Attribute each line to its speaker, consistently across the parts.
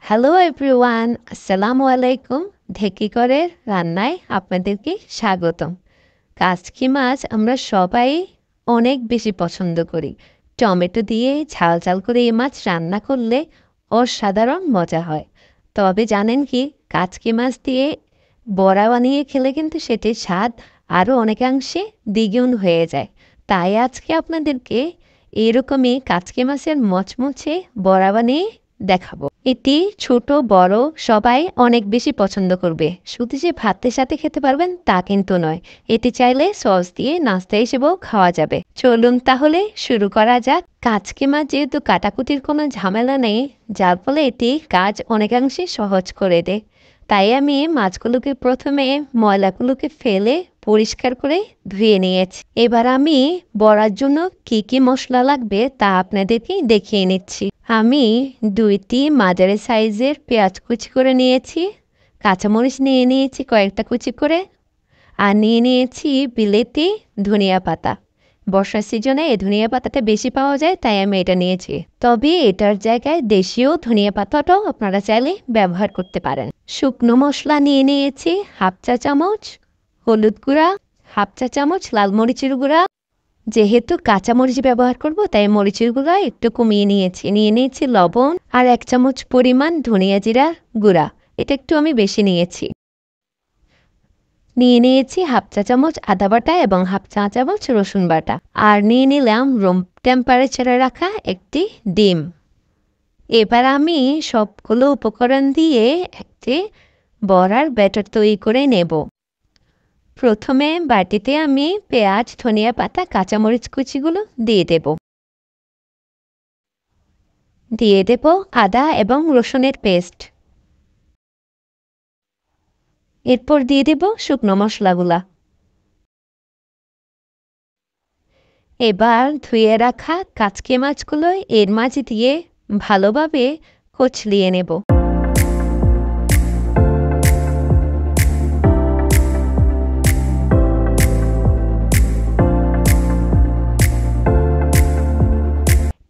Speaker 1: Hello everyone, আসসালামু আলাইকুম। ঢেকি করে রান্নায় আপনাদেরকে স্বাগতম। কাচকি মাছ আমরা সবাই অনেক বেশি পছন্দ করি। টমেটো দিয়ে ঝাল ঝাল করে এই মাছ রান্না করলে অসাধারণ মজা হয়। তবে জানেন কি, কাচকি মাছ দিয়ে বড়া বানিয়ে খেলে কিন্তু সেটির স্বাদ আরও অনেকাংশে দ্বিগুণ হয়ে যায়। তাই আজকে আপনাদেরকে এরকমই কাচকি মাছের মচমচে বড়া বানিয়ে দেখাবো। এটি ছোট বড় সবাই অনেক বেশি পছন্দ করবে। শুধু যে ভাতের সাথে খেতে পারবেন তা কিন্তু নয়, এটি চাইলে সস দিয়ে নাস্তা হিসেবেও খাওয়া যাবে। চলুন তাহলে শুরু করা যাক। কাচকি মাছ যেহেতু কাটাকুটির কোনো ঝামেলা নেই, যার ফলে এটি কাজ অনেকাংশে সহজ করে দেয়। তাই আমি মাছগুলোকে প্রথমে ময়লাগুলোকে ফেলে পরিষ্কার করে ধুয়ে নিয়েছি। এবার আমি বড়ার জন্য কি কি মশলা লাগবে তা আপনাদেরকে দেখিয়ে নিচ্ছি। আমি 2টি মাঝারি সাইজের পেঁয়াজ কুচি করে নিয়েছি, কাঁচামরিচ নিয়ে নিয়েছি কয়েকটা কুচি করে, আর নিয়ে নিয়েছি বিলেতি ধনিয়া পাতা। বর্ষার সিজনে এই ধনিয়া পাতাটা বেশি পাওয়া যায়, তাই আমি এটা নিয়েছি। তবে এটার জায়গায় দেশীয় ধনিয়া পাতাটাও আপনারা চাইলে ব্যবহার করতে পারেন। শুকনো মশলা নিয়ে নিয়েছি হাফ চা চামচ, হলুদ গুঁড়া হাফ চা চামচ, লাল মরিচের গুঁড়া, যেহেতু কাঁচামরিচ ব্যবহার করব তাই মরিচের গুঁড়া একটু কমিয়ে নিয়ে নিয়েছি লবণ, আর 1 চামচ পরিমাণ ধনিয়া জিরা গুঁড়া, এটা একটু আমি বেশি নিয়েছি। নিয়ে নিয়েছি হাফ চা চামচ আদা বাটা এবং হাফ চা চামচ রসুন বাটা, আর নিয়ে নিলাম রুম টেম্পারেচারে রাখা একটি ডিম। এবার আমি সবগুলো উপকরণ দিয়ে একটি বড়ার ব্যাটার তৈরি করে নেব। প্রথমে বাটিতে আমি পেঁয়াজ, ধনিয়া পাতা, কাঁচামরিচ কুচিগুলো দিয়ে দেব আদা এবং রসুনের পেস্ট। এরপর দিয়ে দেব শুকনো মশলাগুলা। এবার ধুয়ে রাখা কাচকি মাছগুলো এর মাঝে দিয়ে ভালোভাবে কচলিয়ে নেব।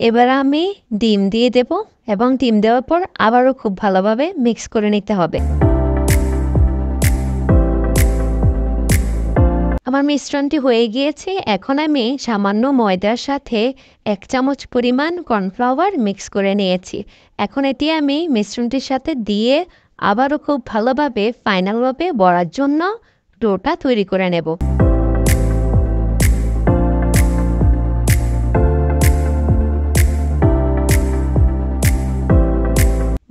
Speaker 1: এবার আমি ডিম দিয়ে দেব এবং ডিম দেওয়ার পর আবারও খুব ভালোভাবে মিক্স করে নিতে হবে। আমার মিশ্রণটি হয়ে গিয়েছে। এখন আমি সামান্য ময়দার সাথে 1 চামচ পরিমাণ কর্নফ্লাওয়ার মিক্স করে নিয়েছি। এখন এটি আমি মিশ্রণটির সাথে দিয়ে আবারও খুব ভালোভাবে ফাইনালভাবে বড়ার জন্য ডোটা তৈরি করে নেব।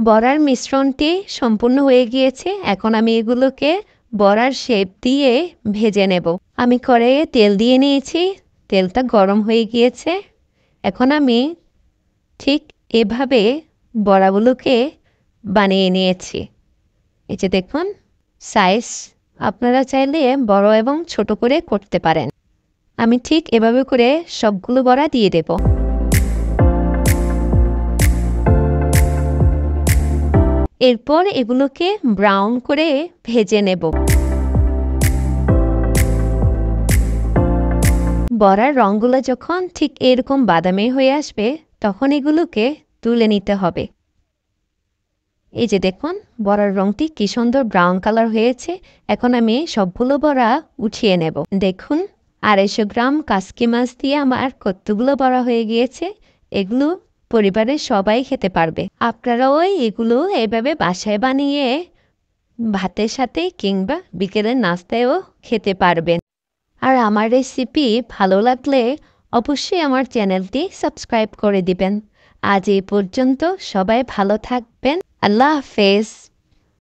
Speaker 1: বড়ার মিশ্রণটি সম্পূর্ণ হয়ে গিয়েছে। এখন আমি এগুলোকে বড়ার শেপ দিয়ে ভেজে নেব। আমি কড়াইয়ে তেল দিয়ে নিয়েছি, তেলটা গরম হয়ে গিয়েছে। এখন আমি ঠিক এভাবে বড়াগুলোকে বানিয়ে নিয়েছি। এই যে দেখুন, সাইজ আপনারা চাইলে বড় এবং ছোট করে করতে পারেন। আমি ঠিক এভাবে করে সবগুলো বড়া দিয়ে দেব। এরপর এগুলোকে ব্রাউন করে ভেজে নেব। বড়ার রঙগুলো যখন ঠিক এরকম বাদামি হয়ে আসবে তখন এগুলোকে তুলে নিতে হবে। এই যে দেখুন, বড়ার রঙটি কি সুন্দর ব্রাউন কালার হয়েছে। এখন আমি সবগুলো বড়া উঠিয়ে নেব। দেখুন, 250 গ্রাম কাচকি মাছ দিয়ে আমার কতগুলো বড়া হয়ে গিয়েছে। এগুলো পরিবারের সবাই খেতে পারবে। আপনারাও এগুলো এভাবে বাসায় বানিয়ে ভাতের সাথে কিংবা বিকেলের নাস্তায়ও খেতে পারবেন। আর আমার রেসিপি ভালো লাগলে অবশ্যই আমার চ্যানেলটি সাবস্ক্রাইব করে দিবেন। আজ এই পর্যন্ত, সবাই ভালো থাকবেন। আল্লাহ হাফেজ।